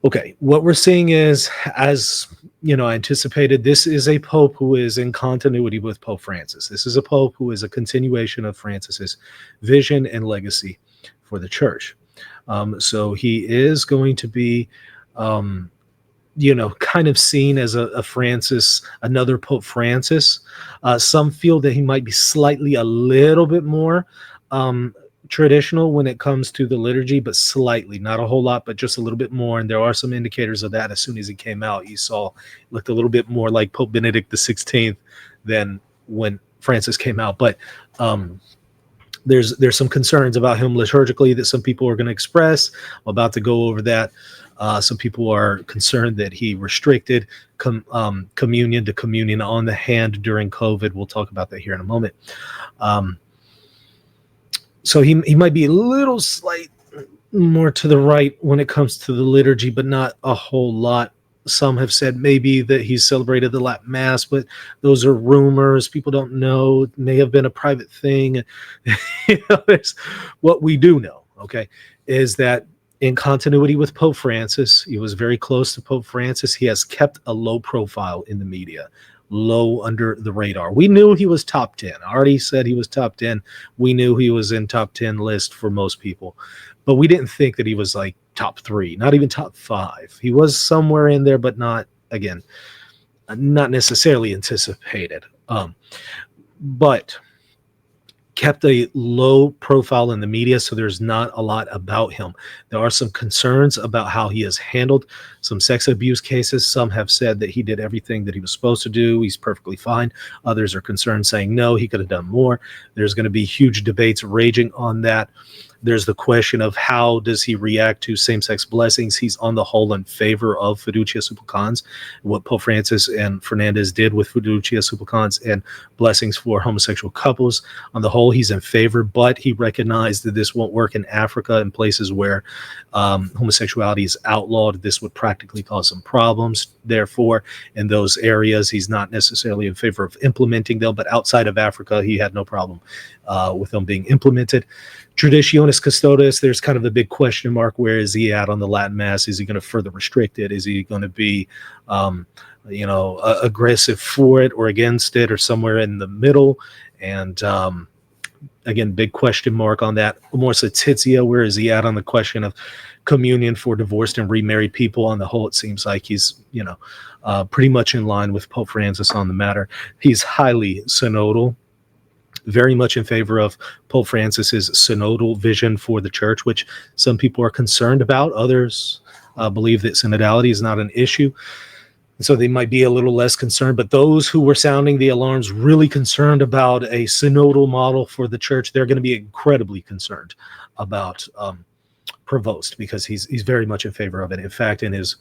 Okay, what we're seeing is, as anticipated, this is a pope who is in continuity with Pope Francis. This is a pope who is a continuation of Francis's vision and legacy for the church. So he is going to be, um, kind of seen as a Francis, another Pope Francis. Some feel that he might be slightly a little bit more um, traditional when it comes to the liturgy, but slightly, not a whole lot, but just a little bit more. And there are some indicators of that. As soon as he came out, you saw looked a little bit more like Pope Benedict XVI than when Francis came out. But there's some concerns about him liturgically that some people are going to express. I'm about to go over that. Some people are concerned that he restricted communion to communion on the hand during COVID. We'll talk about that here in a moment. So he might be a little slight more to the right when it comes to the liturgy, but not a whole lot. Some have said maybe that he celebrated the Latin Mass, but those are rumors. People don't know. It may have been a private thing. What we do know, okay, is that in continuity with Pope Francis, he was very close to Pope Francis. He has kept a low profile in the media, low under the radar. We knew he was top 10. I already said he was top 10. We knew he was in top 10 list for most people, but we didn't think that he was like top 3, not even top 5. He was somewhere in there, but not, again, not necessarily anticipated. But kept a low profile in the media, so there's not a lot about him. There are some concerns about how he has handled some sex abuse cases. Some have said that he did everything that he was supposed to do. He's perfectly fine. Others are concerned, saying no, he could have done more. There's going to be huge debates raging on that. There's the question of how does he react to same-sex blessings. He's on the whole in favor of fiducia supplicans, what Pope Francis and Fernandez did with fiducia supplicans and blessings for homosexual couples. On the whole, he's in favor, but he recognized that this won't work in Africa, in places where homosexuality is outlawed. This would practically cause some problems. Therefore, in those areas, he's not necessarily in favor of implementing them, but outside of Africa, he had no problem with them being implemented. Traditionis Custodes, there's kind of a big question mark. Where is he at on the Latin Mass? Is he going to further restrict it? Is he going to be, aggressive for it or against it, or somewhere in the middle? And again, big question mark on that. Amorsa Tizia, where is he at on the question of communion for divorced and remarried people? On the whole, it seems like he's, pretty much in line with Pope Francis on the matter. He's highly synodal, very much in favor of Pope Francis's synodal vision for the church, which some people are concerned about. Others believe that synodality is not an issue, and so they might be a little less concerned. But those who were sounding the alarms, really concerned about a synodal model for the church, they're going to be incredibly concerned about Provost, because he's very much in favor of it. In fact, in his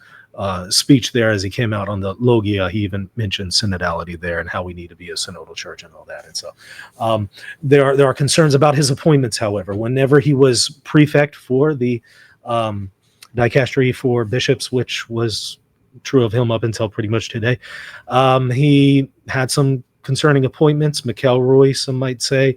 speech there, as he came out on the Logia, he even mentioned synodality there and how we need to be a synodal church and all that. And so there are concerns about his appointments. However, whenever he was prefect for the dicastery for bishops, which was true of him up until pretty much today, he had some concerning appointments. McElroy, some might say.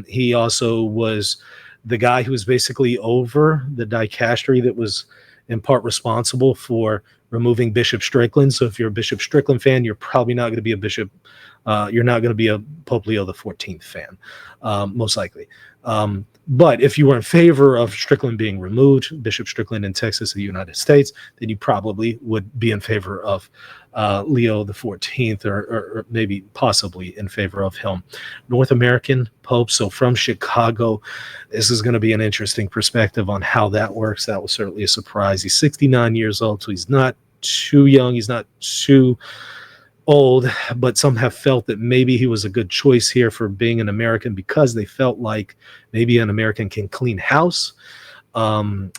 He also was the guy who was basically over the dicastery that was in part responsible for removing Bishop Strickland. So if you're a Bishop Strickland fan, you're probably not going to be a bishop. You're not going to be a Pope Leo XIV fan, most likely. But if you were in favor of Strickland being removed, Bishop Strickland in Texas, the United States, then you probably would be in favor of Leo XIV, or maybe possibly in favor of him. North American Pope, so from Chicago. This is going to be an interesting perspective on how that works. That was certainly a surprise. He's 69 years old, so he's not too young. He's not too old, but some have felt that maybe he was a good choice here for being an American, because they felt like maybe an American can clean house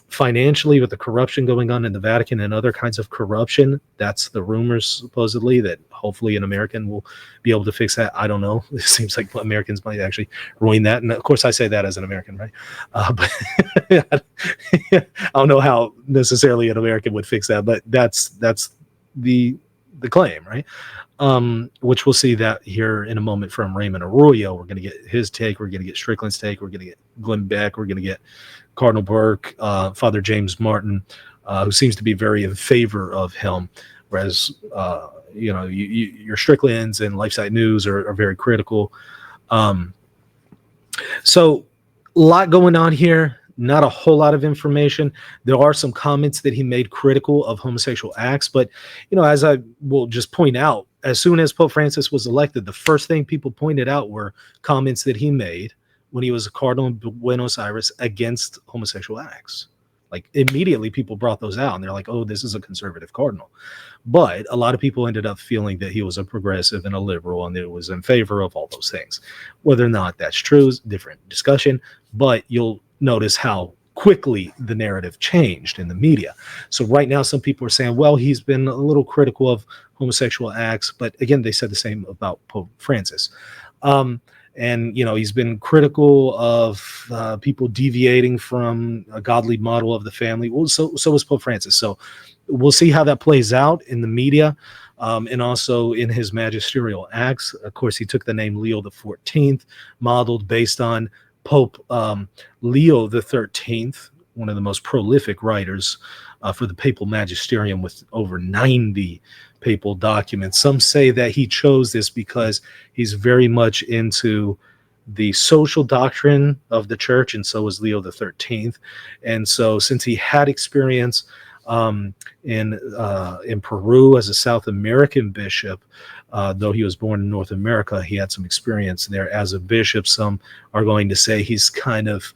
financially with the corruption going on in the Vatican and other kinds of corruption. That's the rumors, supposedly, that hopefully an American will be able to fix that. I don't know. It seems like Americans might actually ruin that. And of course, I say that as an American, right? But I don't know how necessarily an American would fix that, but that's the claim, right? Which we'll see that here in a moment from Raymond Arroyo. We're going to get his take. We're going to get Strickland's take. We're going to get Glenn Beck. We're going to get Cardinal Burke, Father James Martin, who seems to be very in favor of him, whereas your Stricklands and LifeSite News are very critical. So a lot going on here. Not a whole lot of information. There are some comments that he made critical of homosexual acts, but as I will just point out, as soon as Pope Francis was elected, the first thing people pointed out were comments that he made when he was a cardinal in Buenos Aires against homosexual acts. Like immediately people brought those out and they're like, oh, this is a conservative cardinal. But a lot of people ended up feeling that he was a progressive and a liberal and that it was in favor of all those things. Whether or not that's true is a different discussion, but you'll notice how quickly the narrative changed in the media. So right now, some people are saying, well, he's been a little critical of homosexual acts, but again, they said the same about Pope Francis. And he's been critical of people deviating from a godly model of the family. Well, so was Pope Francis. So we'll see how that plays out in the media, and also in his magisterial acts. Of course, he took the name Leo the 14th, modeled based on Pope Leo the 13th, one of the most prolific writers for the papal magisterium, with over 90 papal documents. Some say that he chose this because he's very much into the social doctrine of the church, and so was Leo the 13th. And so since he had experience in Peru as a South American bishop, though he was born in North America, he had some experience there as a bishop. Some are going to say he's kind of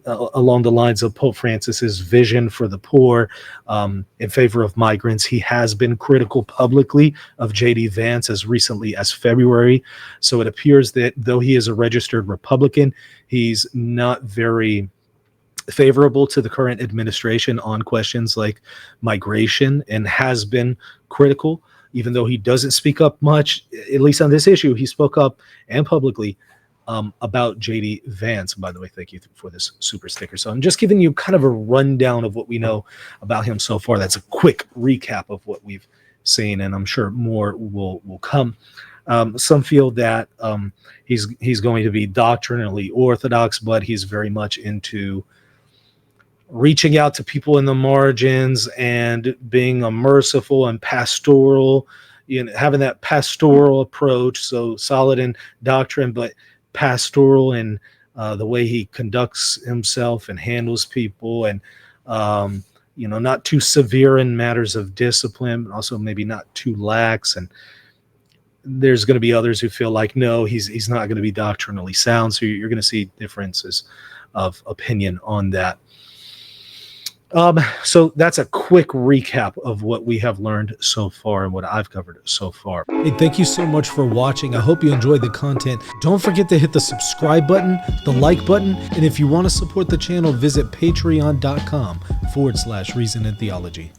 along the lines of Pope Francis's vision for the poor, in favor of migrants. He has been critical publicly of J.D. Vance as recently as February. So it appears that though he is a registered Republican, he's not very favorable to the current administration on questions like migration, and has been critical, even though he doesn't speak up much. At least on this issue, he spoke up and publicly about J.D. Vance. By the way, thank you for this super sticker. So I'm just giving you kind of a rundown of what we know about him so far. That's a quick recap of what we've seen, and I'm sure more will come. Some feel that he's going to be doctrinally orthodox, but he's very much into reaching out to people in the margins and being a merciful and pastoral, having that pastoral approach. So solid in doctrine, but pastoral in the way he conducts himself and handles people, and not too severe in matters of discipline, but also maybe not too lax. And there's going to be others who feel like, no, he's not going to be doctrinally sound. So you're going to see differences of opinion on that. So that's a quick recap of what we have learned so far and what I've covered so far. Hey, thank you so much for watching. I hope you enjoyed the content. Don't forget to hit the subscribe button, the like button, and if you want to support the channel, visit patreon.com/Reason and Theology.